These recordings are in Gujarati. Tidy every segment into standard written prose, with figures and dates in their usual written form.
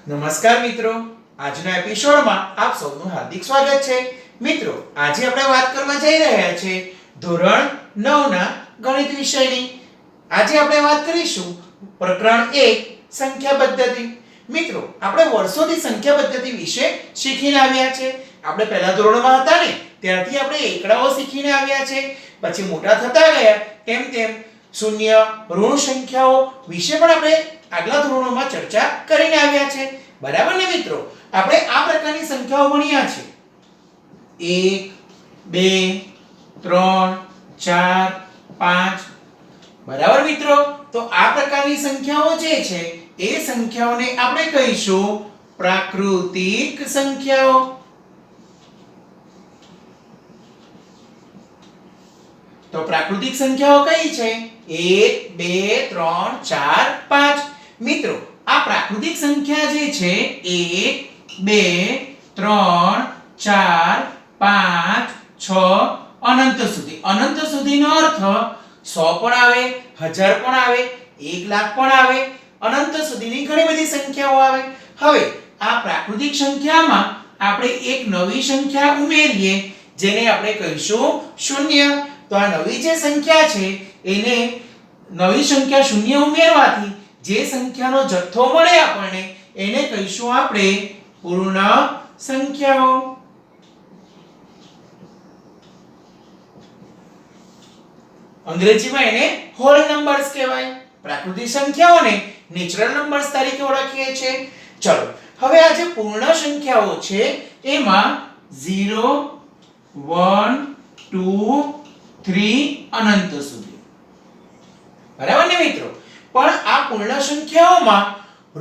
નમસ્કાર મિત્રો, આજના એપિસોડમાં આપ સૌનું હાર્દિક સ્વાગત છે. મિત્રો, આજે આપણે વાત કરવા જઈ રહ્યા છે ધોરણ 9 ના ગણિત વિષયની. આજે આપણે વાત કરીશું પ્રકરણ 1 સંખ્યા પદ્ધતિ. મિત્રો, આપણે વર્ષોથી સંખ્યા પદ્ધતિ વિશે શીખીને આવ્યા છે. આપણે પહેલા ધોરણમાં હતા ને ત્યારથી આપણે એકડાઓ શીખીને આવ્યા છે. પછી મોટા થતા ગયા તેમ તેમ શૂન્ય, ઋણ સંખ્યાઓ વિશે પણ આપણે આગલા ધોરણોમાં ચર્ચા કરીને આવ્યા છે. બરાબર ને મિત્રો? આપણે આ પ્રકારની સંખ્યાઓ ભણ્યા છે 1 2 3 4 5. બરાબર મિત્રો? તો આ પ્રકારની સંખ્યાઓ જે છે એ સંખ્યાઓને આપણે કહીશું પ્રાકૃતિક સંખ્યાઓ. તો પ્રાકૃતિક સંખ્યાઓ કઈ છે? 1 2 3 4 5. મિત્રો, આ પ્રાકૃતિક સંખ્યા જે છે 1 2 3 4 5 6 અનંત સુધી. અનંત સુધીનો અર્થ 100 પણ આવે, 1000 પણ આવે, 1 લાખ પણ આવે, અનંત સુધીની ઘણી બધી સંખ્યાઓ આવે. હવે આ પ્રાકૃતિક સંખ્યામાં આપણે એક નવી સંખ્યા ઉમેરીએ જેને આપણે કહીશું શૂન્ય. તો આ નવી જે સંખ્યા છે એને નવી સંખ્યા શૂન્ય ઉમેરવાથી જે સંખ્યાનો જથ્થો મળે આપણને એને કહીશું આપણે પૂર્ણ સંખ્યાઓ. અંગ્રેજીમાં એને હોલ નંબર્સ કહેવાય. પ્રાકૃતિક સંખ્યાઓને નેચરલ નંબર્સ તરીકે ઓળખીએ છીએ. ચલો, હવે આ જે પૂર્ણ સંખ્યાઓ છે એમાં 0 1 2 3 અનંત સુધી. બરાબર ને મિત્રો? પણ આ પૂર્ણ સંખ્યાઓમાં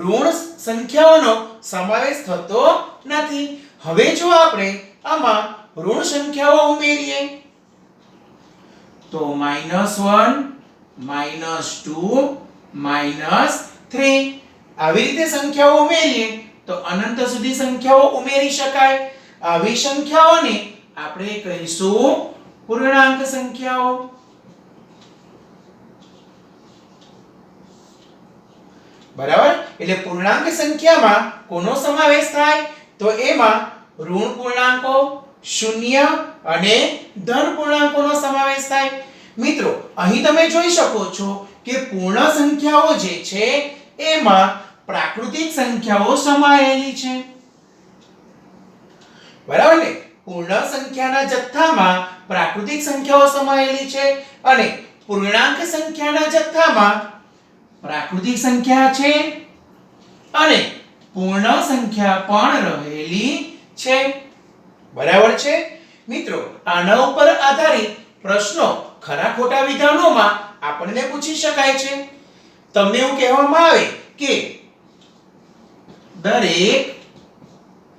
ઋણ સંખ્યાઓનો સમાવેશ થતો નથી. હવે જો આપણે આમાં ઋણ સંખ્યાઓ ઉમેરીએ તો -1 -2 -3 આવી રીતે સંખ્યાઓ ઉમેરીએ તો અનંત સુધી સંખ્યાઓ ઉમેરી શકાય. આવી સંખ્યાઓને આપણે કહીશું પૂર્ણાંક સંખ્યાઓ. બરાબર? એટલે પૂર્ણાંક સંખ્યામાં કોનો સમાવેશ થાય? તો એમાં ઋણ પૂર્ણાંકો, શૂન્ય અને ધન પૂર્ણાંકોનો સમાવેશ થાય. મિત્રો, અહીં તમે જોઈ શકો છો કે પૂર્ણ સંખ્યાઓ જે છે એમાં પ્રાકૃતિક સંખ્યાઓ સમાયેલી છે. બરાબર ને? પૂર્ણ સંખ્યાના જથ્થામાં પ્રાકૃતિક સંખ્યાઓ સમાયેલી છે અને પૂર્ણાંક સંખ્યાના જથ્થામાં પ્રાકૃતિક સંખ્યા છે અને પૂર્ણ સંખ્યા પણ રહેલી છે. બરાબર છે મિત્રો? આના ઉપર આધારિત પ્રશ્નો ખરા ખોટા વિધાનોમાં આપણને પૂછી શકાય છે. તમને એવું કહેવામાં આવે કે દરેક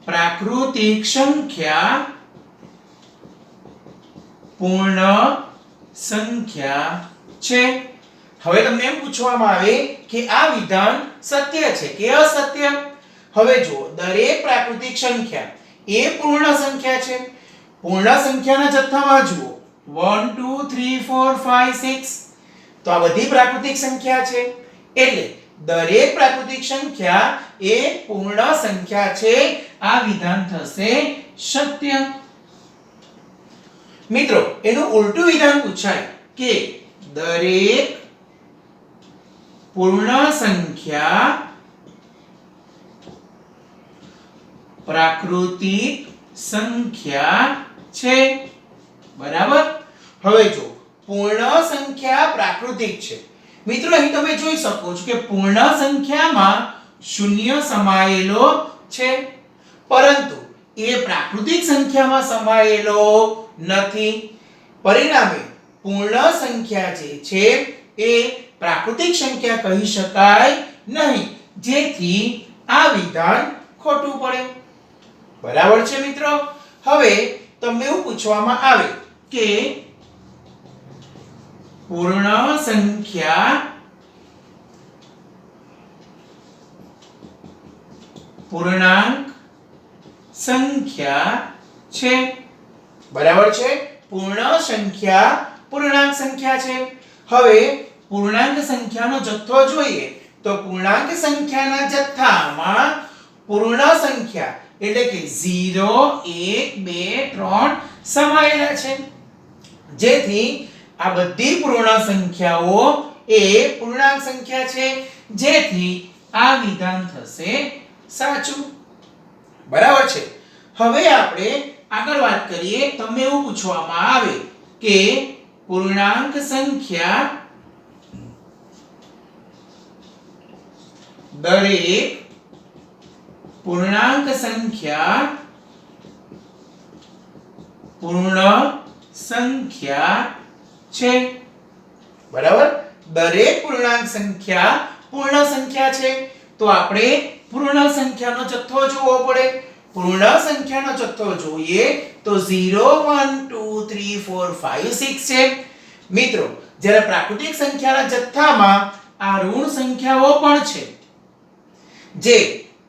પ્રાકૃતિક સંખ્યા પૂર્ણ સંખ્યા છે. હવે તમને એમ પૂછવામાં આવે કે આ વિધાન સત્ય છે કે અસત્ય? હવે જો દરેક પ્રાકૃતિક સંખ્યા એ પૂર્ણ સંખ્યા છે. પૂર્ણ સંખ્યાના જથ્થામાં જુઓ 1 2 3 4 5 6. તો આ બધી પ્રાકૃતિક સંખ્યા છે એટલે દરેક પ્રાકૃતિક સંખ્યા એ પૂર્ણ સંખ્યા છે. આ વિધાન થશે સત્ય. મિત્રો, એનું ઉલટું વિધાન પૂછાય કે દરેક પૂર્ણ સંખ્યા પ્રાકૃતિક સંખ્યા છે. બરાબર? હવે જો પૂર્ણ સંખ્યા પ્રાકૃતિક છે. મિત્રો, અહીં તમે જોઈ શકો છો કે પૂર્ણ સંખ્યામાં શૂન્ય સમાયેલો છે પરંતુ એ પ્રાકૃતિક સંખ્યામાં સમાયેલો નથી. પરિણામે પૂર્ણ સંખ્યા જે છે એ પ્રાકૃતિક સંખ્યા કહી શકાય નહીં, જેથી આ વિધાન ખોટું પડે. બરાબર છે મિત્રો? હવે તમને એવું પૂછવામાં આવે કે પૂર્ણ સંખ્યા પૂર્ણાંક સંખ્યા છે. બરાબર છે? પૂર્ણ સંખ્યા પૂર્ણાંક સંખ્યા છે. હવે પૂર્ણાંક સંખ્યાનો જથ્થો જોઈએ તો પૂર્ણાંક સંખ્યાના જથ્થામાં પૂર્ણ સંખ્યા એટલે કે 0 1 2 3 સમાયેલા છે, જેથી આ બધી પૂર્ણ સંખ્યાઓ એ પૂર્ણાંક સંખ્યા છે, જેથી આ વિધાન થશે સાચું. બરાબર છે. હવે આપણે આગળ વાત કરીએ. તમને એવું પૂછવામાં આવે કે પૂર્ણાંક સંખ્યા દરેક પૂર્ણાંક સંખ્યા પૂર્ણ સંખ્યા છે. બરાબર. દરેક પૂર્ણાંક સંખ્યા પૂર્ણ સંખ્યા છે, તો આપણે પૂર્ણ સંખ્યાનો જથ્થો જોવો પડે. પૂર્ણ સંખ્યાનો જથ્થો જોઈએ તો 0 1 2 3 4 5 6 છે. મિત્રો, જ્યારે પ્રાકૃતિક સંખ્યાના જથ્થામાં આ ઋણ સંખ્યાઓ પણ છે, જે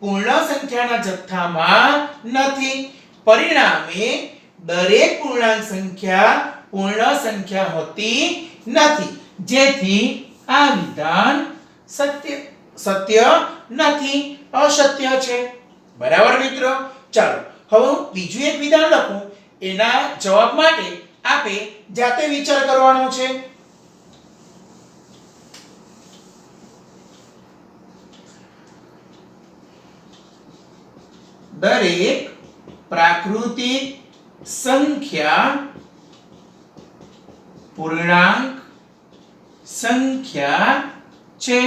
પૂર્ણ સંખ્યાના જથ્થામાં નથી. પરિણામે દરેક પૂર્ણાંક સંખ્યા પૂર્ણ સંખ્યા હોતી નથી, જેથી આ વિધાન સત્ય નથી, અસત્ય છે. બરાબર મિત્રો. ચાલો હવે હું બીજું એક વિધાન લખું. એના જવાબ માટે આપે જાતે વિચાર કરવાનો છે. દરેક પ્રાકૃતિક સંખ્યા પૂર્ણાંક સંખ્યા છે.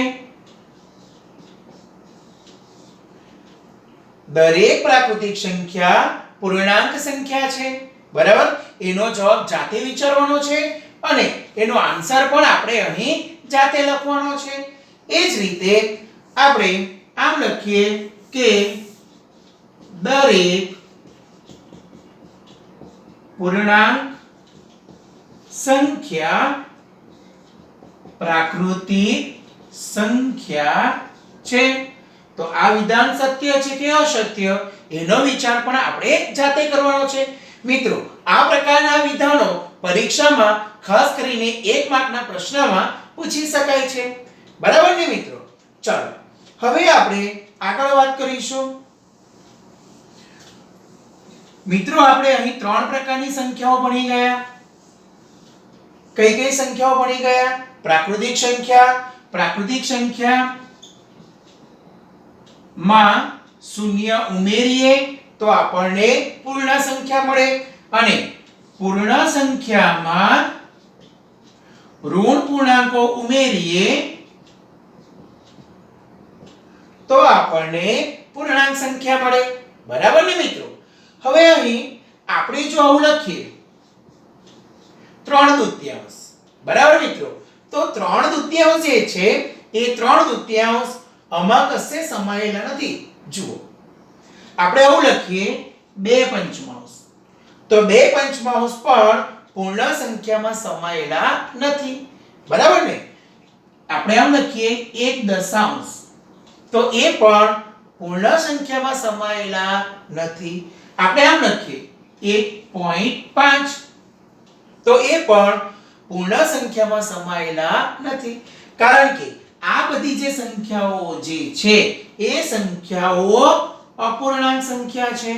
દરેક પ્રાકૃતિક સંખ્યા પૂર્ણાંક સંખ્યા છે. બરાબર. એનો જવાબ જાતે વિચારવાનો છે અને એનો આન્સર પણ આપણે અહીં જાતે લખવાનો છે. એ જ રીતે આપણે આમ લખીએ કે દરેક પૂર્ણાંક સંખ્યા પ્રાકૃતિક સંખ્યા છે. તો આ વિધાન સત્ય છે કે અસત્ય, એનો વિચાર પણ આપણે જાતે કરવાનો છે. મિત્રો, આ પ્રકારના વિધાનો પરીક્ષામાં ખાસ કરીને 1 માર્કના પ્રશ્નમાં પૂછી શકાય છે. બરાબર ને મિત્રો. ચાલો હવે આપણે આગળ વાત કરીશું. મિત્રો, આપણે અહીં 3 પ્રકારની સંખ્યાઓ ભણી ગયા. કઈ કઈ સંખ્યાઓ ભણી ગયા? પ્રાકૃતિક સંખ્યા. પ્રાકૃતિક સંખ્યા માં શૂન્ય ઉમેરીએ તો આપણને પૂર્ણ સંખ્યા મળે, અને પૂર્ણ સંખ્યામાં ઋણ પૂર્ણાંકો ઉમેરીએ તો આપણને પૂર્ણાંક સંખ્યા મળે. બરાબર ને મિત્રો. હવે અહીં આપણે જો આવું લખીએ 3/2. બરાબર મિત્રો. તો 3/2 જે છે એ 3/2 આમાં કશે સમાયેલા નથી. જુઓ, આપણે આવું લખીએ 2/5. તો 2/5 પણ પૂર્ણ સંખ્યામાં સમાયેલા નથી. બરાબર ને. આપણે આમ લખીએ 1/10. તો એ પણ પૂર્ણ સંખ્યામાં સમાયેલા નથી. આપણે આમ લખીએ 1.5. તો એ પણ પૂર્ણ સંખ્યામાં સમાયેલા નથી, કારણ કે આ બધી જે સંખ્યાઓ જે છે એ સંખ્યાઓ અપૂર્ણાંક સંખ્યા છે.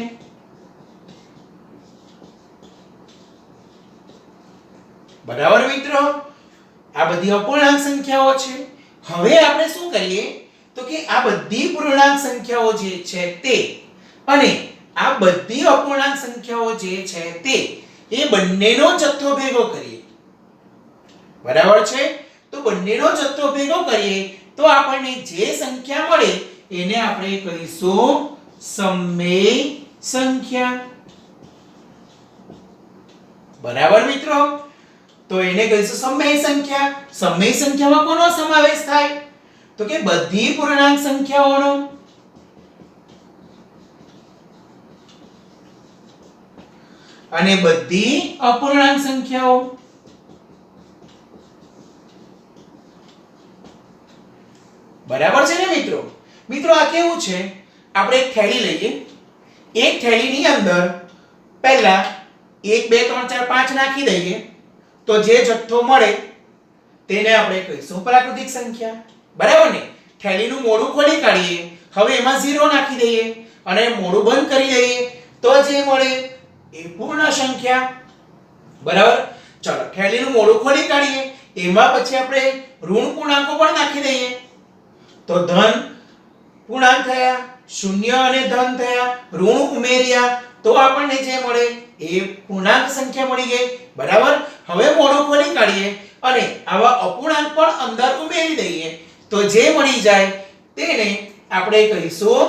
બરાબર મિત્રો. આ બધી અપૂર્ણાંક સંખ્યાઓ છે. હવે આપણે શું કરીએ તો કે આ બધી પૂર્ણાંક સંખ્યાઓ જે છે તે અને આ બધી અપૂર્ણાંક સંખ્યાઓ જે છે તે એ બંનેનો જથ્થો ભેગો કરીએ. બરાબર છે. તો બંનેનો જથ્થો ભેગો કરીએ તો આપણને જે સંખ્યા મળે એને આપણે કહીશું સમમેય સંખ્યા. બરાબર મિત્રો. તો એને કહીશું સમમેય સંખ્યા. સમમેય સંખ્યામાં કોનો સમાવેશ થાય? તો કે બધી પૂર્ણાંક સંખ્યાઓનો. અને બધી અપૂર્ણાંક સંખ્યાઓ. બરાબર છે ને મિત્રો. મિત્રો, આ કેવું છે? આપણે એક થેલી લઈએ. એક થેલીની અંદર પહેલા 1 2 3 4 5 નાખી દઈએ તો જે જથ્થો મળે તેને આપણે કહીશું પ્રાકૃતિક સંખ્યા. બરાબર ને. થેલીનું મોઢું ખોલી કાઢીએ હવે એમાં 0 નાખી દઈએ અને મોઢું બંધ કરી દઈએ તો જે મળે એ પૂર્ણ સંખ્યા. બરાબર. ચલો થેલીનું મોઢું ખોલી કાઢીએ, એમાં પછી આપણે ઋણ પૂર્ણાંકો પણ નાખી દઈએ તો ધન પૂર્ણાંક થયા, શૂન્ય અને ધન થયા, ઋણ ઉમેર્યા તો આપણને જે મળે એ પૂર્ણાંક સંખ્યા મળી ગઈ. બરાબર. હવે મોઢું ખોલી કાઢીએ અને આવા અપૂર્ણાંક પણ અંદર ઉમેરી દઈએ તો જે મળી જાય તેને આપણે કહીશું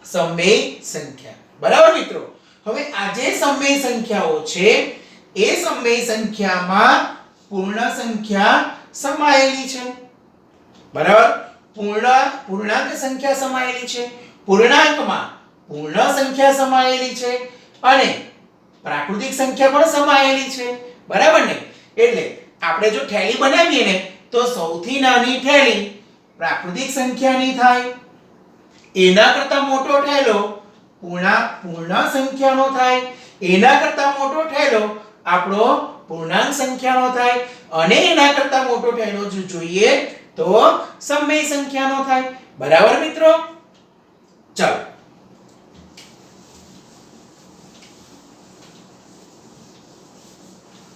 સમમેય સંખ્યા. બરાબર મિત્રો. હવે આ જે સમમેય સંખ્યાઓ છે એ સમમેય સંખ્યામાં પૂર્ણ સંખ્યા સમાયેલી છે. બરાબર. પૂર્ણાંક સંખ્યા સમાયેલી છે, પૂર્ણાંકમાં પૂર્ણ સંખ્યા સમાયેલી છે અને પ્રાકૃતિક સંખ્યા પણ સમાયેલી છે. બરાબર ને. એટલે આપણે જો થેલી બનાવીએ ને તો સૌથી નાની થેલી પ્રાકૃતિક સંખ્યાની થાય, એના કરતા મોટો થેલો પૂર્ણ સંખ્યાનો થાય, એના કરતા મોટો થેલો આપણો પૂર્ણાંક સંખ્યાનો થાય અને એના કરતા મોટો થેલો જો જોઈએ તો સમમેય સંખ્યાનો થાય. બરાબર મિત્રો. ચાલો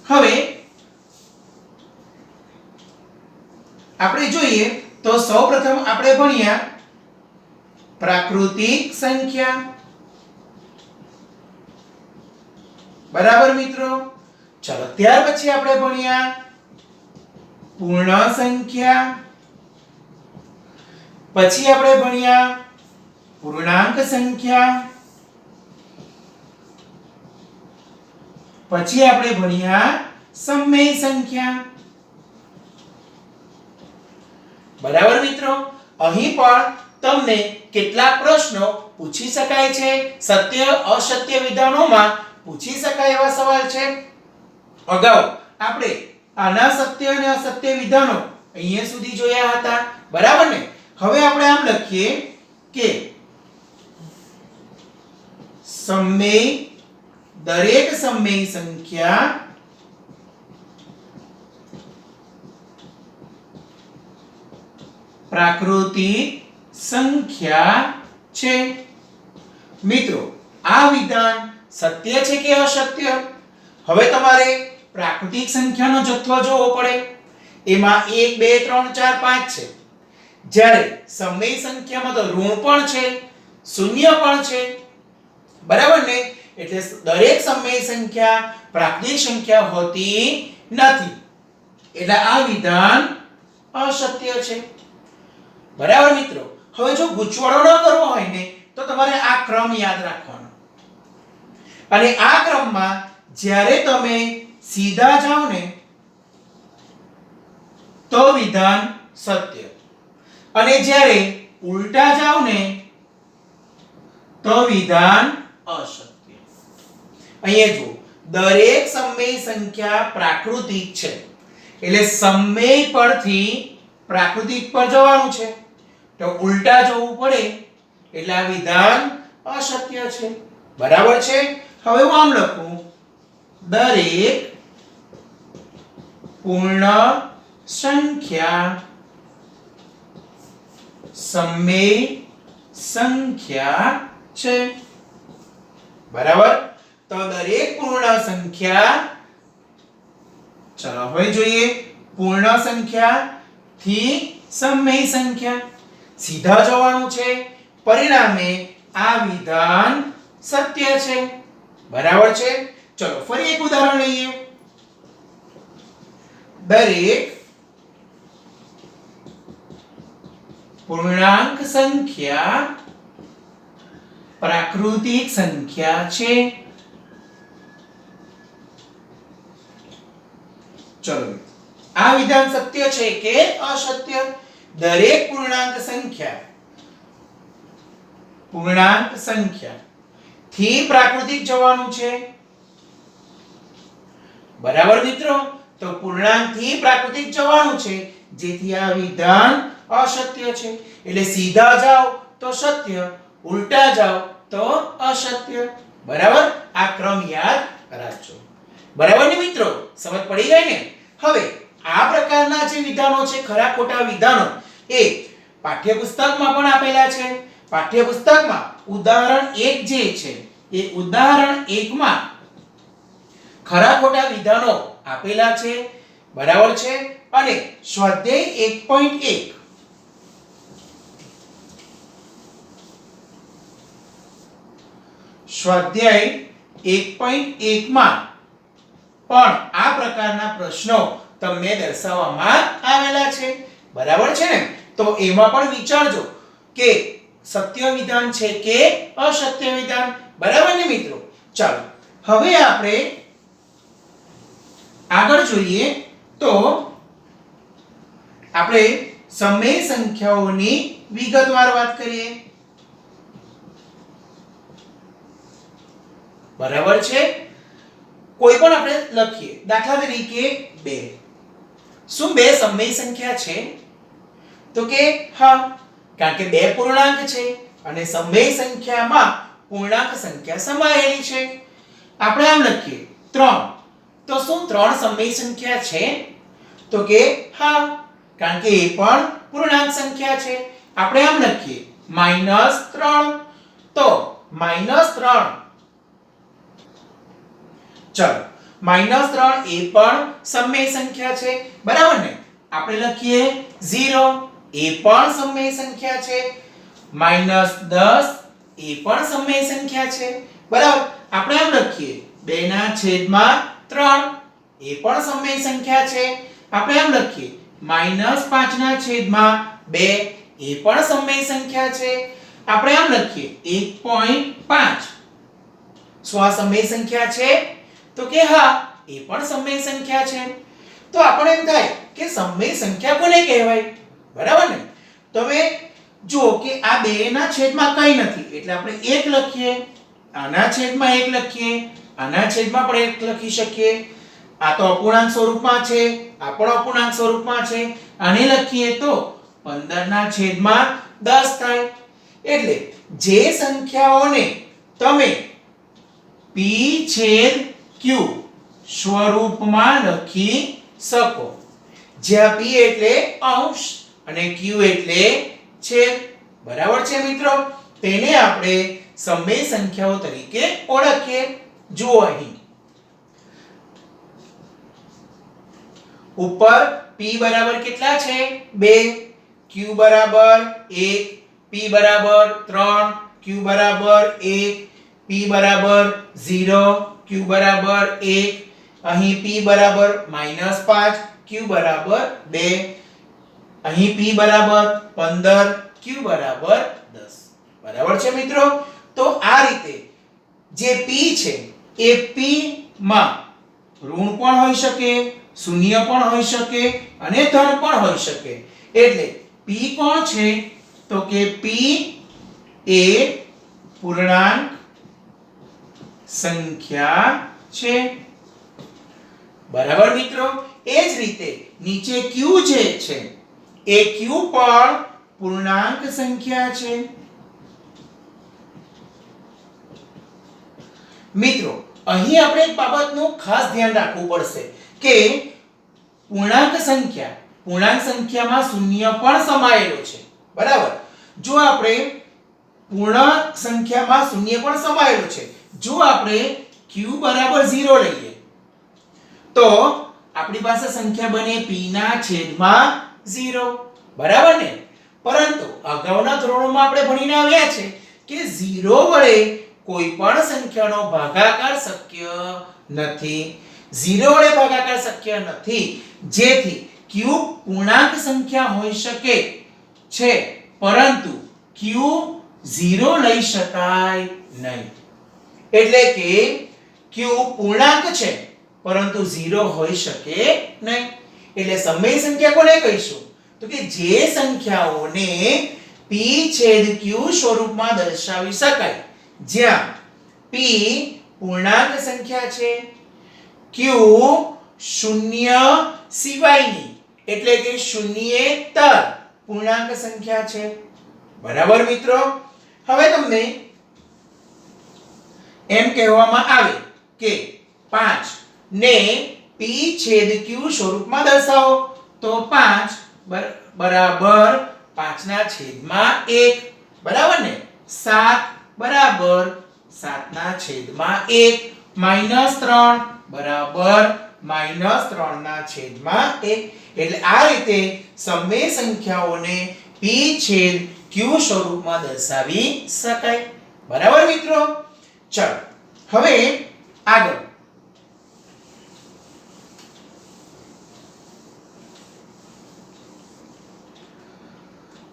હવે આપણે જોઈએ તો સૌપ્રથમ આપણે ભણ્યા પ્રાકૃતિક સંખ્યા. બરાબર મિત્રો. ચલો ત્યાર પછી આપણે ભણ્યા પૂર્ણ સંખ્યા, પછી આપણે ભણ્યા પૂર્ણાંક સંખ્યા, પછી આપણે ભણ્યા સમમેય સંખ્યા. બરાબર મિત્રો. અહીં પણ તમને કેટલાક પ્રશ્નો પૂછી શકાય છે, સત્ય અસત્ય વિધાનોમાં પૂછી શકાય એવા સવાલ છે. અગાઉ આપણે આના સત્ય અને અસત્ય વિધાનો અહીંયા સુધી જોયા હતા. બરાબર ને. હવે આપણે આમ લખીએ કે સમમેય દરેક સમમેય સંખ્યા પ્રાકૃતિક સંખ્યા છે. મિત્રો આ વિધાન સત્ય છે કે અસત્ય? હવે તમારે પ્રાકૃતિક સંખ્યાનો જથ્થો જોવો પડે. એમાં 1 2 3 4 5 છે. જ્યારે સમમેય સંખ્યામાં તો ઋણ પણ છે, શૂન્ય પણ છે. બરાબર ને. એટલે દરેક સમમેય સંખ્યા પ્રાકૃતિક સંખ્યા હોતી નથી. એટલે આ વિધાન અસત્ય છે. બરાબર મિત્રો. હવે જો ગૂંચવણો ન કરવો હોય ને તો તમારે આ ક્રમ યાદ રાખવાનો અને આ ક્રમમાં જ્યારે તમે સીધા જાઓ ને તો વિધાન સત્ય અને જ્યારે ઉલટા જાઓ ને તો વિધાન અસત્ય. અહીંયા જો દરેક સમમેય સંખ્યા પ્રાકૃતિક છે એટલે સમમેય પરથી પ્રાકૃતિક પર જવાનું છે તો ઉલટા જવું પડે એટલે આ વિધાન અસત્ય છે. બરાબર છે. હવે હું આમ લખું દરેક પૂર્ણ સંખ્યા સમમેય સંખ્યા છે. બરાબર. તો દરેક પૂર્ણ સંખ્યા, ચલો હવે જોઈએ પૂર્ણ સંખ્યા થી સમમેય સંખ્યા સીધા જવાનું છે, પરિણામે આ વિધાન સત્ય છે. બરાબર છે. ચલો ફરી એક ઉદાહરણ લઈએ. દરેક પૂર્ણાંક સંખ્યા પ્રાકૃતિક સંખ્યા છે. ચલો આ વિધાન સત્ય છે કે અસત્ય? દરેક પૂર્ણાંક સંખ્યા થી પ્રાકૃતિક જવાનું છે. બરાબર મિત્રો. તો પૂર્ણાંક થી પ્રાકૃતિક જવાનું છે જેથી આ વિધાન અસત્ય છે. એટલે સીધા જાઓ તો સત્ય, ઉલટા જાઓ તો અસત્ય. બરાબર. આ ક્રમ યાદ રાખજો. બરાબર ને મિત્રો. સમજ પડી ગઈ ને? હવે આ પ્રકારના જે વિધાનો છે, ખરા ખોટા વિધાનો, એ પાઠ્યપુસ્તકમાં પણ આપેલા છે પાઠ્યપુસ્તકમાં ઉદાહરણ 1 જે છે એ ઉદાહરણ 1 માં ખરા ખોટા વિધાનો આપેલા છે, બરાબર છે, અને સ્વાધ્યાય 1.1 સ્વાધ્યાય 1.1 માં પણ આ પ્રકારના પ્રશ્નો તમને દર્શાવવામાં આવેલા છે, બરાબર છે ને? તો એમાં પણ વિચારજો કે સત્ય વિધાન છે કે અસત્ય વિધાન, બરાબર ને મિત્રો? ચાલો હવે આપણે આગળ જોઈએ તો આપણે સમય સંખ્યાઓની વિગતવાર વાત કરીએ, બરાબર છે? કોઈ પણ આપણે લખીએ, દાખલા તરીકે 2. શું 2 સમય સંખ્યા છે? તો કે હા, કારણ કે 2 પૂર્ણાંક છે અને સમય સંખ્યામાં પૂર્ણાંક સંખ્યા સમાયેલી છે. આપણે આમ લખીએ 3. તો શું 3 સમય સંખ્યા છે? તો કે હા, કારણ કે એ પણ પૂર્ણાંક સંખ્યા છે. આપણે આમ લખીએ -3. તો -3, ચલો -3 એ પણ સમય સંખ્યા છે, બરાબર ને? આપણે લખીએ 0, એ પણ સમય સંખ્યા છે. -10 એ પણ સમય સંખ્યા છે, બરાબર? આપણે આમ લખીએ 2/3 એ પણ સમય સંખ્યા છે. આપણે આમ લખીએ -5/2 એ પણ સમય સંખ્યા છે. આપણે આમ લખીએ 1.5. શું આ સમય સંખ્યા છે? તો કે હા, એ પણ સમય સંખ્યા છે. તો આપણે એમ થાય કે સમય સંખ્યા કોને કહેવાય, બરાબર ને? તો હવે જો કે આ 2 ના છેદમાં કંઈ નથી એટલે આપણે 1 લખીએ, આના છેદમાં 1 લખીએ, આના છેદમાં પણ 1 લખી શકીએ. આ તો અપૂર્ણાંક સ્વરૂપમાં છે, આ પણ અપૂર્ણાંક સ્વરૂપમાં છે. આને લખીએ તો 15/10 થાય. એટલે જે સંખ્યાઓને તમે p છેદ q સ્વરૂપમાં લખી શકો, જ્યાં p એટલે અંશ અને q એટલે છેદ, બરાબર છે મિત્રો? તેને આપણે સમય સંખ્યાઓ તરીકે ઓળખીએ. જુઓ અહીં ઉપર p બરાબર કેટલા છે? 2, q બરાબર 1, p બરાબર 3, q બરાબર 1, p બરાબર 0, q બરાબર 1, અહીં p બરાબર -5, q બરાબર 2, અહીં p બરાબર 15, q બરાબર 10, બરાબર છે મિત્રો? તો આ રીતે જે p છે એ p માં ઋણ પણ હોઈ શકે, શૂન્ય પણ હોઈ શકે અને ધન પણ હોઈ શકે. એટલે p કોણ છે? તો કે p એ પૂર્ણાંક સંખ્યા છે, બરાબર મિત્રો? એ જ રીતે નીચે q જે છે એ q પણ પૂર્ણાંક સંખ્યા છે. મિત્રો અહીં આપણે એક બાબતનું ખાસ ધ્યાન રાખવું પડશે કે પૂર્ણાંક સંખ્યામાં શૂન્ય પણ સમાયેલો છે, બરાબર? જો આપણે પૂર્ણાંક સંખ્યામાં શૂન્ય પણ સમાયેલો છે, જો આપણે q બરાબર 0 લઈએ તો આપણી પાસે સંખ્યા બને p ના છેદમાં 0, બરાબર ને? પરંતુ અગાઉના ધોરણોમાં આપણે ભણીને આવ્યા છે કે 0 વડે કોઈ પણ સંખ્યાનો ભાગાકાર શક્ય નથી. 0 વડે ભાગાકાર શક્ય નથી, જેથી q પૂર્ણાંક સંખ્યા હોઈ શકે છે પરંતુ q 0 લઈ શકાય નહીં. એટલે કે q પૂર્ણાંક છે પરંતુ 0 હોઈ શકે નહીં. એટલે સમય સંખ્યા કોને કહીશું? તો કે જે સંખ્યાઓને p છેદ q સ્વરૂપમાં દર્શાવી શકાય, જ્યાં p પૂર્ણાંક સંખ્યા છે, q શૂન્ય સિવાયની એટલે કે શૂન્યેતર પૂર્ણાંક સંખ્યા છે, બરાબર મિત્રો? હવે તમને એમ કહેવામાં આવે કે 5 ને p છેદ q સ્વરૂપમાં દર્શાવો, તો 5 બરાબર 5/1. બરાબર ને 7 બરાબર 7 ના છેદમાં 1 -3 બરાબર -3 ના છેદમાં 1 એટલે આ રીતે સમમેય સંખ્યાઓને p છેદ q સ્વરૂપમાં દર્શાવી શકાય બરાબર મિત્રો ચાલો હવે આગળ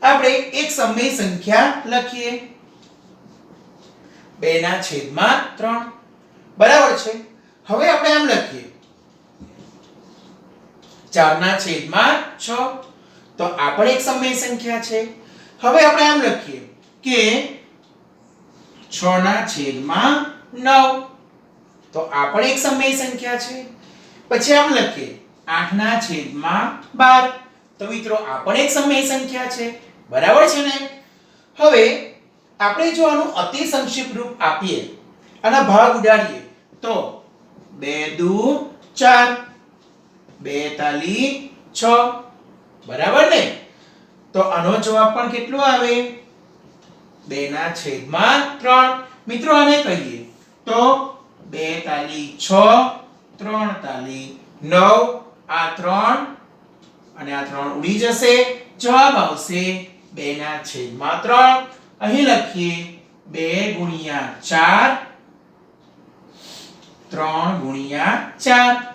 આપણે એક સમમેય સંખ્યા લખીએ 2 ના છેદમાં 3 બરાબર છે હવે આપણે આમ લખીએ 4 ના છેદમાં 6 તો આ પણ એક સમમેય સંખ્યા છે હવે આપણે આમ લખીએ કે 6 ના છેદમાં 9 તો આ પણ એક સમમેય સંખ્યા છે પછી આમ લખીએ 8 ના છેદમાં 12 તો મિત્રો આ પણ એક સમમેય સંખ્યા છે બરાબર છે ને હવે આપણે જો આનું અતિ સંક્ષિપ્ત રૂપ આપીએ આના ભાગ ઉડાડીએ તો 2 દુ 4 2 તાલી 6 બરાબર ને તો આનો જવાબ પણ કેટલો આવે 2 ના છેદમાં 3 મિત્રો આને કહીએ તો 2 તાલી 6 3 તાલી 9 આ 3 અને આ 3 ઉડી જશે જવાબ આવશે 2 ના છેદમાં 3 અહીં લખીએ 2 ગુણ્યા 4 3 ગુણ્યા 4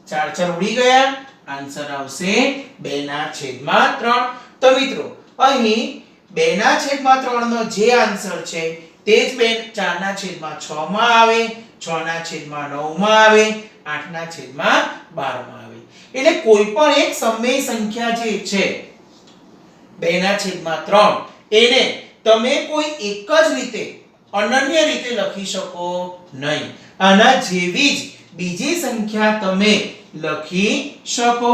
4 ઉડી ગયા આન્સર આવશે 2 ના છેદમાં 3 તો મિત્રો અહીં 2 ના છેદમાં 3 નો જે આન્સર છે તે જ 4 ના છેદમાં 6 માં આવે 6 ના છેદમાં 9 માં આવે 8 ના છેદમાં 12 માં આવે એટલે કોઈ પણ એક સમમેય સંખ્યા જે છે 2 ના છેદમાં 3 એને તમે કોઈ એક જ રીતે અનન્ય રીતે લખી શકો નહીં આના જેવી જ બીજી સંખ્યા તમે લખી શકો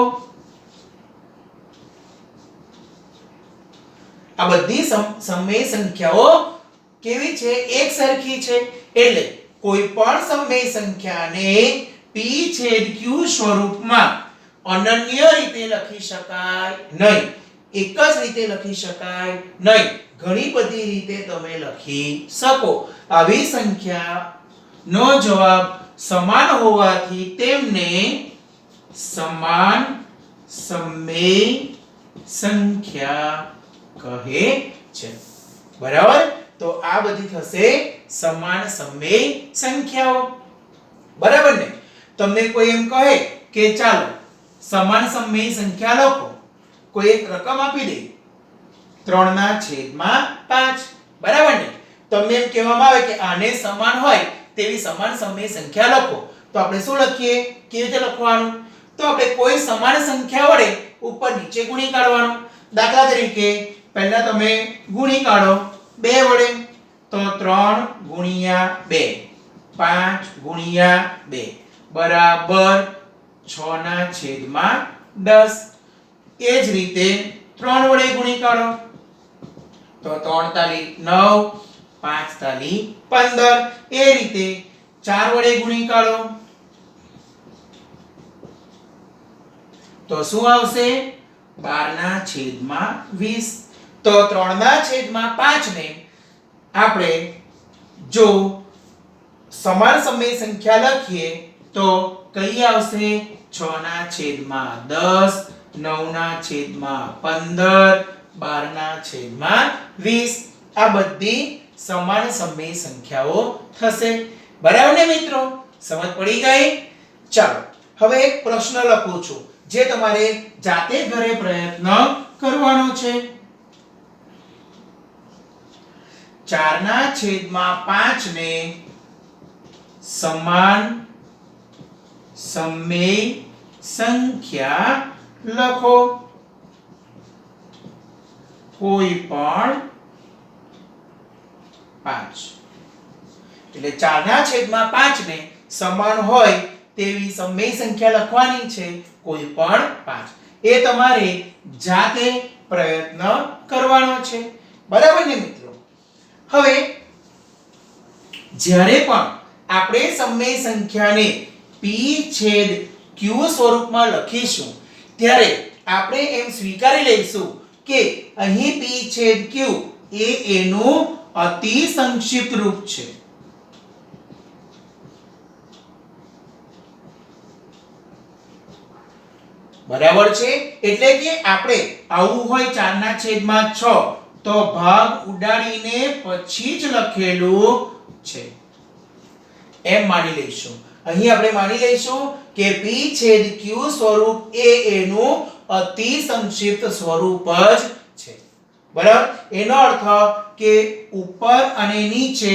આ બધી સમમેય સંખ્યાઓ કેવી છે એક સરખી છે એટલે કોઈ પણ સમમેય સંખ્યાને p છેદ q સ્વરૂપમાં અનન્ય રીતે લખી શકાય નહીં એક જ રીતે લખી શકાય નહીં ઘણી બધી રીતે તમે લખી શકો આવી સંખ્યાનો જવાબ સમાન હોવાથી તેમને સમાન સમમેય સંખ્યા કહે છે બરાબર તો આ બધી થશે સમાન સમમેય સંખ્યાઓ બરાબર ને તમને કોઈ એમ કહે કે ચાલો સમાન સમમેય સંખ્યા લખો કોઈ એક રકમ આપી દે 3 ના છેદમાં 5 બરાબર ને તમને એમ કહેવામાં આવે કે આને સમાન હોય તેવી સમાન સમમેય સંખ્યા લખો તો આપણે શું લખીએ કેવી રીતે લખવાનું તો આપણે કોઈ સમાન સંખ્યા વડે ઉપર નીચે ગુણી કાઢવાનું દાખલા તરીકે પહેલા તમે ગુણી કાઢો 2 વડે તો 3 ગુણ્યા 2 5 ગુણ્યા 2 બરાબર 6 ના છેદમાં 10 એ જ રીતે 3 વડે ગુણી કાઢો તો 3 તાલી 9 5 તાલી 15 એ રીતે 4 વડે ગુણી કાઢો તો શું આવશે 12 ના છેદમાં 20 તો 3 ના છેદમાં 5 ને આપણે જો સમાન સમય સંખ્યા લખીએ તો કઈ આવશે 6 ના છેદમાં 10 9 ના છેદમાં 15 12 ના છેદમાં 20 આ બધી સમાન સમય સંખ્યાઓ થશે બરાબર ને મિત્રો સમજ પડી ગઈ ચાલો હવે એક પ્રશ્ન લખું છું જે તમારે જાતે ઘરે પ્રયત્ન કરવાનો છે 4 ના છેદમાં 5 ને સમાન સમમેય સંખ્યા લખો કોઈ પણ 5 એટલે 4 ના છેદમાં 5 ને સમાન હોય તેવી સમમેય સંખ્યા લખવાની છે કોઈ પણ 5 એ તમારે જાતે પ્રયત્ન કરવાનો છે બરાબર ને મિત્રો હવે જ્યારે પણ આપણે સમમેય સંખ્યાને p છેદ q સ્વરૂપમાં લખીશું ત્યારે આપણે એમ સ્વીકારી લઈશું કે અહીં p છેદ q એ એનું અતિ સંક્ષિપ્ત રૂપ છે. બરાબર છે. એટલે કે આપણે આવું હોય 4/6 તો ભાગ ઉડાડીને પછી જ લખેલું છે એમ માની લઈશું. અહીં આપણે માની લઈશું કે p છેદ q સ્વરૂપ એ એનું અતિ સંક્ષિપ્ત સ્વરૂપ જ છે. બરાબર. એનો અર્થ કે ઉપર અને નીચે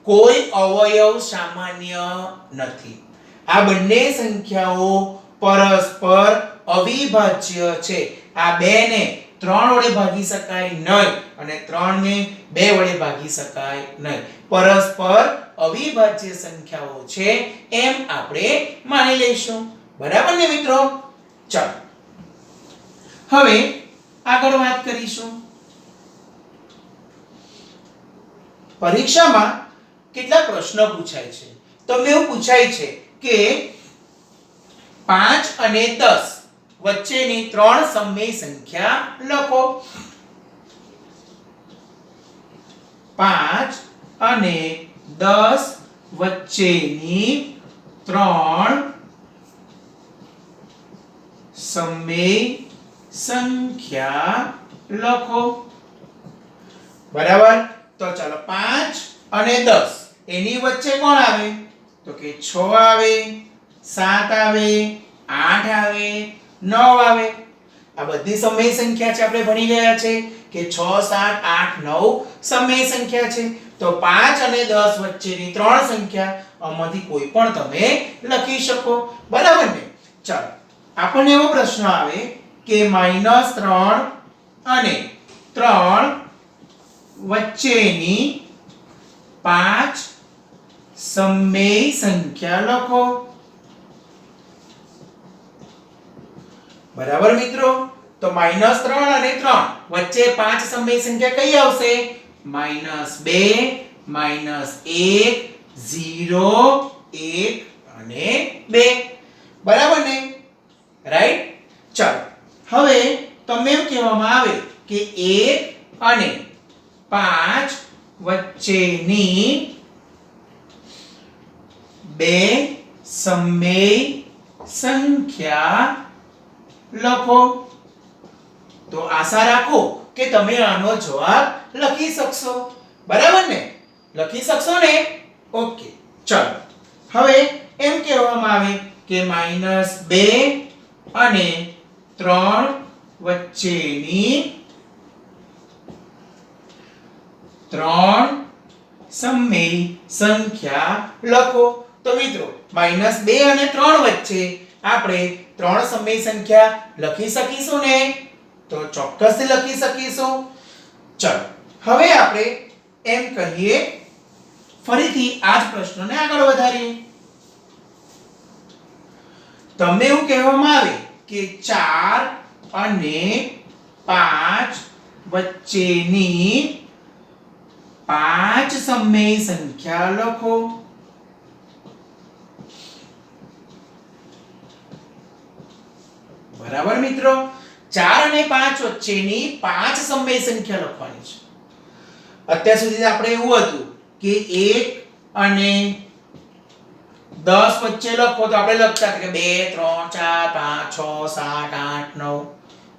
કોઈ અવયવ સામાન્ય નથી. આ બંને સંખ્યાઓ પરસ્પર અવિભાજ્ય છે. આ 2 ને 3 વડે ભાગી શકાય નહીં અને 3 ને 2 વડે ભાગી શકાય નહીં. પરસ્પર અવિભાજ્ય સંખ્યાઓ છે એમ આપણે માની લઈશું. બરાબર ને મિત્રો? ચાલો હવે આગળ વાત કરીશું. પરીક્ષામાં કેટલા પ્રશ્નો પૂછાય છે. તમને એવું પૂછાય છે કે 5 અને 10 વચ્ચેની 3 સમય સંખ્યા લખો. 5 અને 10 વચ્ચેની 3 સમય સંખ્યા લખો. બરાબર. તો ચાલો 5 અને 10 એની વચ્ચે કોણ આવે? તો કે 6 આવે, 7 આવે, 8 આવે, 9 આવે. આ બધી સમય સંખ્યા છે. આપણે ભણી ગયા છે કે 6 7 8 9 સમય સંખ્યા છે. તો 5 અને 10 વચ્ચેની 3 સંખ્યા આમાંથી કોઈ પણ તમે લખી શકો. બરાબર ને? ચાલો આપણને એવો પ્રશ્ન આવે કે -3 અને 3 વચ્ચેની 5 સમય સંખ્યા લખો. બરાબર મિત્રો? તો -3 અને 3 વચ્ચે 5 સમય સંખ્યા કઈ આવશે? -2, -1, 0, 1 અને 2. બરાબર ને? રાઈટ. ચાલો હવે તમને એમ કહેવામાં આવે કે 1 અને 5 વચ્ચેની 2 સમય સંખ્યા લખો. તો આશા રાખો કે તમે આનો જવાબ લખી શકશો. બરાબર ને? લખી શકશો ને? ઓકે. ચાલો હવે એમ કહેવામાં આવે કે -2 અને 3 વચ્ચેની 3 સમય સંખ્યા લખો. તો મિત્રો -2 અને 3 વચ્ચે આપણે 3 સમય સંખ્યા લખી શકીશું ને? તો ચોક્કસથી લખી શકીશું. ચાલો હવે આપણે એમ કહીએ, ફરીથી આ જ પ્રશ્નને આગળ વધારીએ. તમને એવું કહેવામાં આવે કે 4 અને 5 વચ્ચેની 5 સમય સંખ્યા લખો. બરાબર મિત્રો? 4 અને 5 વચ્ચેની 5 સમય સંખ્યા લખવાની છે. અત્યાર સુધી આપણે એવું હતું કે 1 અને 10 વચ્ચે લખો તો આપણે લખતા કે 2 3 4 5 6 7 8 9.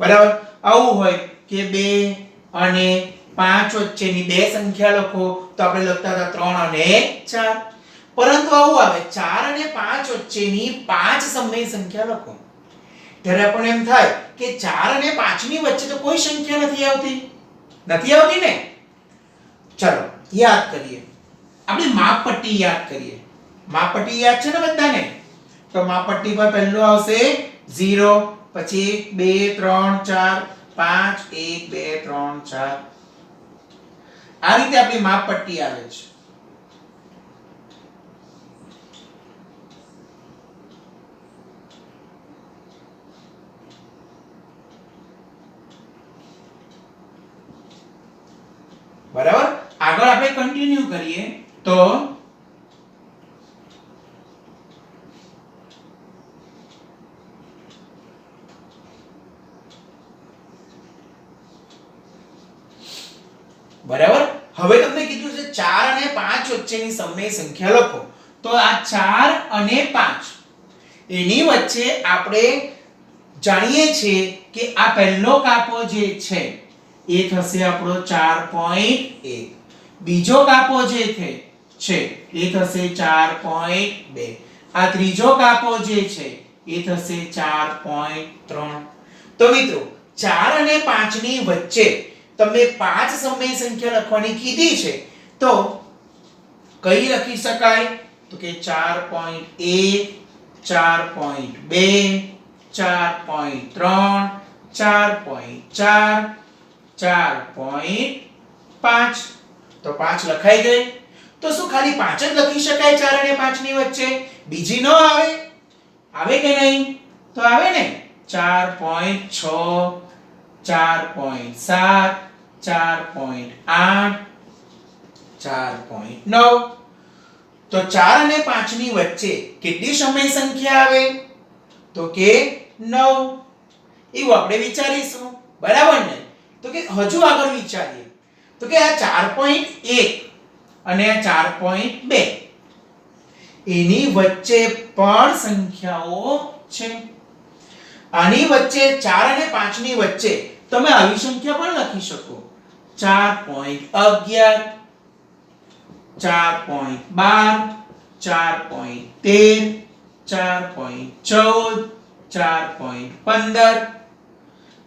બરાબર? આવું હોય કે 2 અને 5 વચ્ચેની 2 સંખ્યા લખો તો આપણે લખતા હતા 3 અને 4. પરંતુ આવું આવે 4 અને 5 વચ્ચેની 5 સમય સંખ્યા લખો. ત્યારે આપણને એમ થાય કે 4 અને 5 ની વચ્ચે તો કોઈ સંખ્યા નથી આવતી. નથી આવતી ને? ચલો યાદ કરીએ. આપણે માપપટ્ટી યાદ કરીએ. માપપટ્ટી યાદ છે ને બધાને? તો માપપટ્ટી પર પહેલું આવશે 0, પછી 1 2 3 4 5 1 2 3 4. આ રીતે આપણી માપપટ્ટી આવે છે. બરાબર? આગળ આપણે કન્ટિન્યુ કરીએ તો બરાબર વચ્ચેની સમય સંખ્યા લખો. તો આ 4 અને 5 એની વચ્ચે આપણે જાણીએ છીએ કે આ પહેલો કાપો જે છે એ થશે આપણો 4.1, બીજો કાપો જે છે એ થશે 4.2, આ ત્રીજો કાપો જે છે એ થશે 4.3. તો મિત્રો 4 અને 5 ની વચ્ચે તમને 5 સમય સંખ્યા લખવાની કીધી છે તો કઈ લખી શકાય? તો કે 4.1, 4.2, 4.3, 4.4, 4.5. તો 5 લખાઈ ગઈ. તો શું ખાલી 5 જ લખી શકાય 4 અને 5 ની વચ્ચે? બીજી ન આવે? આવે કે નહીં? તો આવે ને. 4.6, 4.7, 4.8, 4.9. તો 4 અને 5 ની વચ્ચે કેટલી સમય સંખ્યા આવે? તો કે 9. એવું આપણે વિચારીશું, બરાબર ને? તો કે હજુ આગળ વિચારીએ તો કે આ 4.1 અને આ 4.2 એની વચ્ચે પણ સંખ્યાઓ છે. આની વચ્ચે 4 અને 5 ની વચ્ચે તમે આવી સંખ્યા પણ લખી શકો. 4.11, 4.12, 4.13, 4.14, 4.15.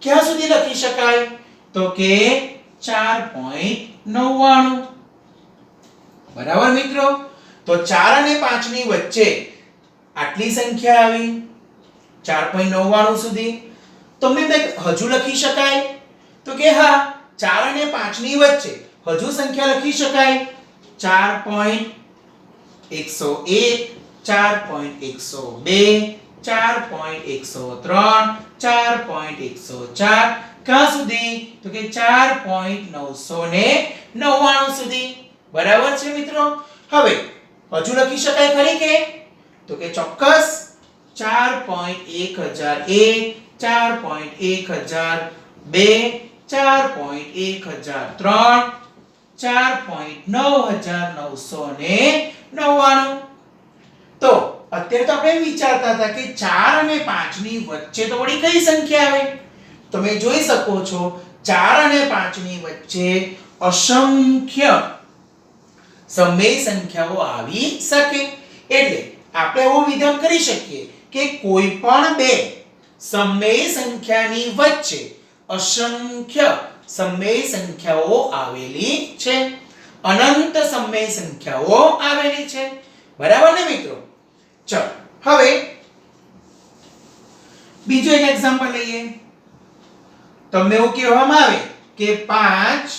ક્યાં સુધી લખી શકાય? તો કે 4.99. બરાબર મિત્રો? તો 4 અને 5 ની વચ્ચે આટલી સંખ્યા આવી 4.99 સુધી. તમને હજુ લખી શકાય? તો કે હા, 4 અને 5 ની વચ્ચે હજુ સંખ્યા લખી શકાય. 4.101, 4.102, 4.103, 4.104. ક્યાં સુધી? તો કે 4.999 સુધી. બરાબર છે મિત્રો? હવે હજુ લખી શકાય ખરી કે? તો કે ચોક્કસ. 4.1001, 4.1002, 4.1003, 4.9999. તો અત્યારે તો આપણે વિચારતા હતા કે 4 અને 5 ની વચ્ચે તો વળી કઈ સંખ્યા આવે? તમે જોઈ શકો છો 4 અને 5 ની વચ્ચે અસંખ્ય સમય સંખ્યાઓ આવી શકે. એટલે આપણે એવું વિધાન કરી શકીએ કે કોઈ પણ બે સમય સંખ્યાની વચ્ચે અસંખ્ય સમય સંખ્યાઓ આવેલી છે. અનંત સમય સંખ્યાઓ આવેલી છે. બરાબર ને મિત્રો? ચલો હવે બીજો એક એક્ઝામ્પલ લઈએ. તમને એવું કહેવામાં આવે કે 5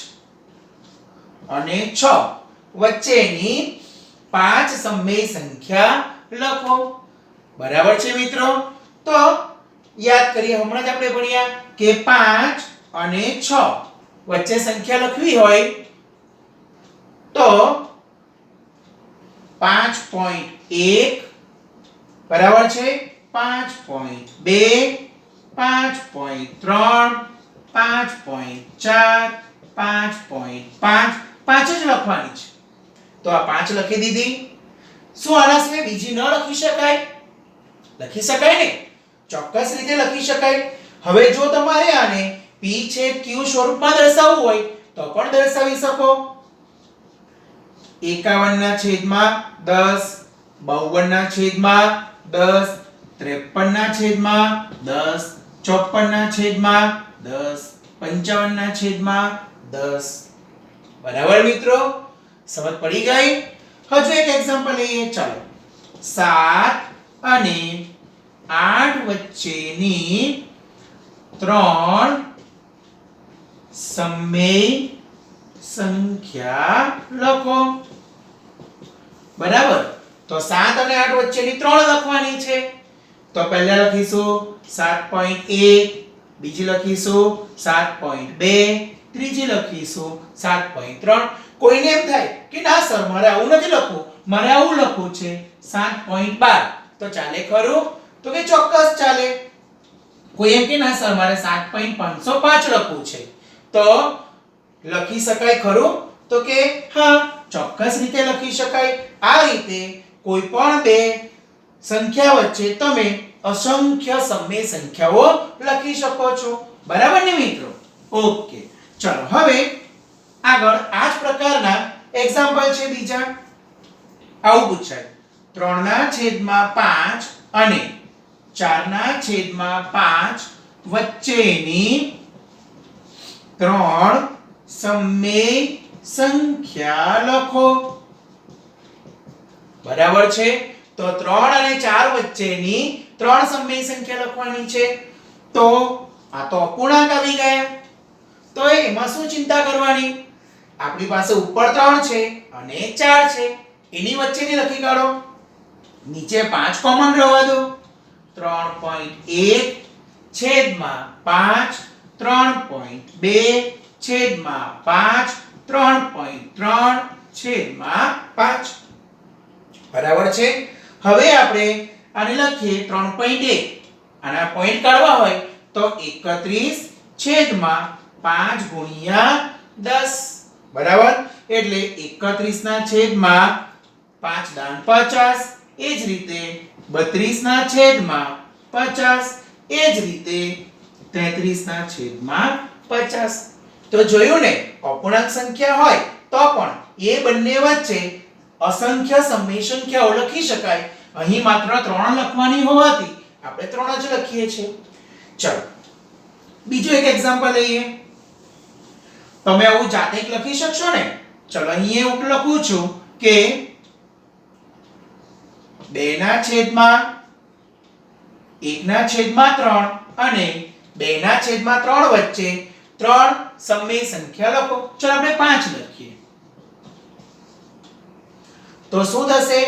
અને 6 વચ્ચેની 5 સમય સંખ્યા લખો. બરાબર છે મિત્રો? તો યાદ કરીએ, હમણાં જ આપણે ભણ્યા કે 5 અને 6 વચ્ચે સંખ્યા લખવી હોય તો 5.1 બરાબર છે, 5.2, 5.3, 5.4, 5.5. 5 જ લખવાની છે. તો આ 5 લખી દીધી. શું આના સિવાય બીજી ન લખી શકાય? લખી શકાય ને? ચોક્કસ રીતે લખી શકાય. હવે જો તમારે આને p છેદ q સ્વરૂપમાં દર્શાવવું હોય તો પણ દર્શાવી શકો. 51 ના છેદમાં 10, 52 ના છેદમાં 10, 53 ના છેદમાં 10, 54 ના છેદમાં 10, 55 ના છેદમાં 10. બરાબર મિત્રો? સમજ પડી ગઈ? હજુ એક એક્ઝામ્પલ લઈએ. ચાલો 7 અને 8 વચ્ચેની 3 સમય સંખ્યા લખો. બરાબર? તો 7 અને 8 વચ્ચેની 3 લખવાની છે. તો પહેલા લખીશું 7.1, બીજી લખીશું 7.2, ત્રીજી લખીશું 7.3. કોઈને એમ થાય કે ના સર મારે આવું નથી લખવું, મારે આવું લખવું છે 7.12. તો ચાલે ખરું? તો કે ચોક્કસ ચાલે. કોઈ એમ કે ના સર મારે 7.505 લખવું છે તો લખી શકાય ખરું? તો કે હા ચોક્કસ રીતે લખી શકાય. આ રીતે કોઈ પણ બે સંખ્યા વચ્ચે તમે અસંખ્ય સમય સંખ્યાઓ લખી શકો છો. બરાબર ને મિત્રો? ઓકે, ચલો હવે આગળ આ જ પ્રકારના એક્ઝામ્પલ છે બીજા. આવું પૂછાય 3/5 અને 4/5 વચ્ચેની ત્રણ સમય સંખ્યા લખો. બરાબર છે? તો 3 અને 4 વચ્ચેની ત્રણ સમય સંખ્યા લખવાની છે. તો આ તો અપૂર્ણાંક આવી ગયા. તો એમાં શું ચિંતા કરવાની? આપણી પાસે ઉપર 3 છે અને 4 છે, એની વચ્ચેની લખી કાઢો. નીચે 5 કોમન રહેવા દો. 3.1 છેદમાં 5, 3.2 છેદમાં 5, 3.3 છેદમાં 5. બરાબર છે? હવે આપણે આને લખીએ 3.1. આના પોઈન્ટ કાઢવા હોય તો 31 છેદમાં 5 ગુણ્યા 10. બરાબર? એટલે 31 ના છેદમાં 5 દાન 50. એ જ રીતે 32 ના છેદમાં 50. એ જ રીતે 33 ના છેદમાં 50. તો જોયું ને, અપૂર્ણાંક સંખ્યા હોય તો પણ એ બંને વચ્ચે અસંખ્ય સમય સંખ્યાઓ લખી શકાય. અહીં માત્ર 3 લખવાની હોવાથી આપણે 3 જ લખીએ છીએ. ચલો બીજું એક એક્ઝામ્પલ લઈએ. તમે આવું જાતે જ લખી શકશો ને? ચલો અહીં એવું લખું છું કે 2/1/3 અને 2/3 વચ્ચે ત્રણ સમય સંખ્યા લખો. ચલો આપણે 5 લખીએ. તો શું થશે?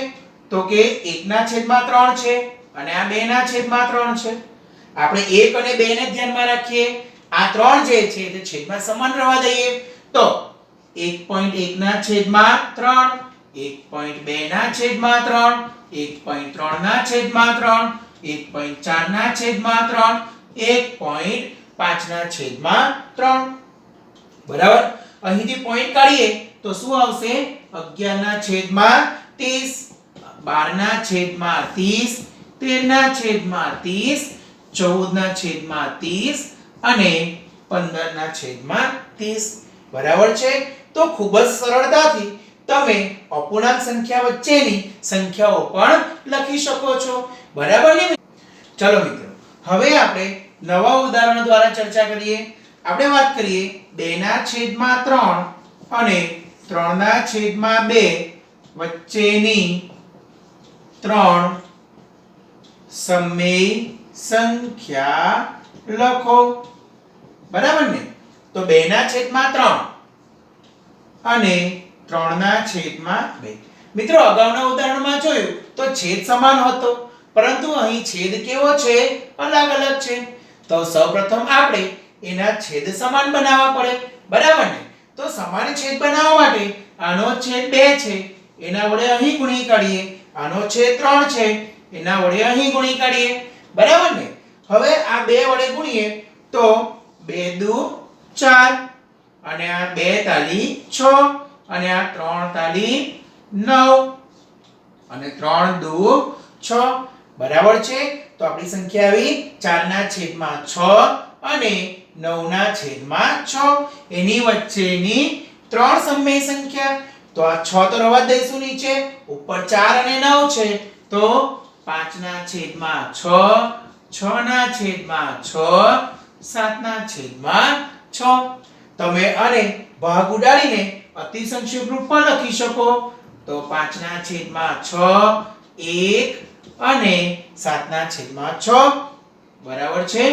તો કે 1/3 છે અને આ 2/3 છે. આપણે 1 અને 2 ને ધ્યાનમાં રાખીએ. આ 3 જે છે તે છેદમાં સમાન રહેવા દઈએ. તો 1.1/3, 1.2/3, 1.3/3, 1.4/3, 1.5/3. બરાબર? અહીંથી પોઈન્ટ કાઢીએ તો શું આવશે? 11/30, 12/30, 13/30, 14/30 અને 15/30. બરાબર છે? તો ખૂબ જ સરળતાથી તમે અપૂર્ણાંક સંખ્યા વચ્ચેની સંખ્યાઓ પણ લખી શકો છો. બરાબર ને? ચલો મિત્રો, હવે આપણે નવા ઉદાહરણ દ્વારા ચર્ચા કરીએ. આપણે વાત કરીએ 2/3 અને 3/2 વચ્ચેની ત્રણ સમય સંખ્યા લખો. બરાબર ને? તો 2/3 અને 3/2. મિત્રો, અગાઉના ઉદાહરણમાં જોયું તો છેદ સમાન હતો, પરંતુ અહીં છેદ કેવો છે? અલગ અલગ છે. તો સૌપ્રથમ આપણે એના છેદ સમાન બનાવવા પડે. બરાબર ને? તો સમાન છેદ બનાવવા માટે આનો છેદ 2 છે, એના વડે અહીં ગુણી કાઢીએ. આનો છેદ 3 છે, એના વડે અહીં ગુણી કાઢીએ. બરાબર ને? હવે આ 2 વડે ગુણીએ તો 2 દુ 4 અને આ 2 તાલી 6 અને આ 3 તાલી 9 અને 3 દુ 6. બરાબર છે? તો આપણી સંખ્યા આવી 4/6 અને 9/6. એની વચ્ચેની ત્રણ સમય સંખ્યા. તો આ 6 તો રવા દઈશું નીચે. ઉપર 4 અને 9 છે તો 5/6, 6/6, 7/6. તમે આને ભાગ ઉડાડીને અતિ સંક્ષિપ્ત રૂપમાં લખી શકો. તો 5/6, 1 અને 7/6. બરાબર છે?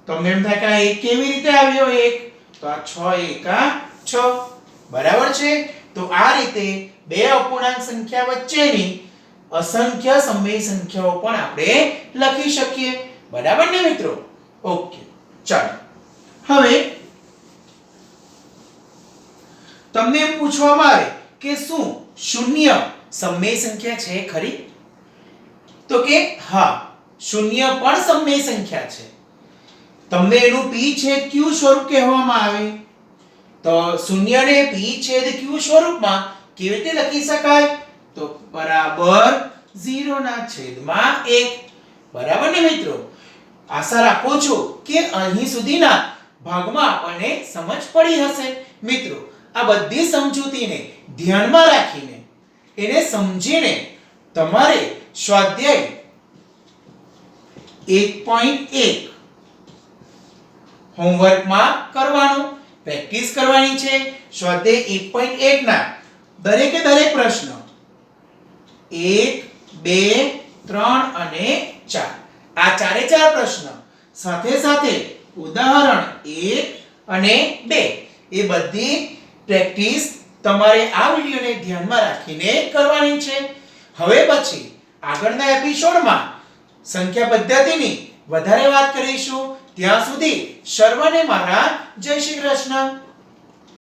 તમને એમ થાય કે આ 1 કેવી રીતે આવ્યો? 1 તો આ 6 એકા 6. બરાબર છે? તો આ રીતે બે અપૂર્ણાંક સંખ્યા વચ્ચેની અસંખ્ય સમય સંખ્યાઓ પણ આપણે લખી શકીએ. બરાબર ને મિત્રો? ઓકે, ચાલો હવે તમને એમ પૂછવામાં આવે કે શું શૂન્ય સમય સંખ્યા છે ખરી? તો કે હા, શૂન્ય પણ સમય સંખ્યા છે. તમને એનું p છેદ q સ્વરૂપ કહેવામાં આવે. તો શૂન્યને p છેદ q સ્વરૂપમાં કેવી રીતે લખી શકાય? તો બરાબર 0/1. બરાબર ને મિત્રો? આશા રાખું છું કે અહીં સુધીના ભાગમાં આપણને સમજ પડી હશે. મિત્રો, આ બધી સમજૂતીને ધ્યાનમાં રાખીને એને સમજીને તમારે સ્વાધ્યાય 1.1 હોમવર્કમાં કરવાનું પ્રેક્ટિસ કરવાની છે. સ્વાધ્યાય 1.1 ના દરેકે દરેક પ્રશ્ન 1, 2, 3 અને 4 આ ચારે ચાર પ્રશ્ન સાથે સાથે ઉદાહરણ 1 અને 2 એ બધી પ્રેક્ટિસ તમારે આ વિડિયોને ધ્યાનમાં રાખીને કરવાની છે. હવે પછી આગળના એપિસોડમાં સંખ્યા પદ્ધતિની વધારે વાત કરીશું. ત્યાં સુધી સર્વને મારા જય શ્રી કૃષ્ણ.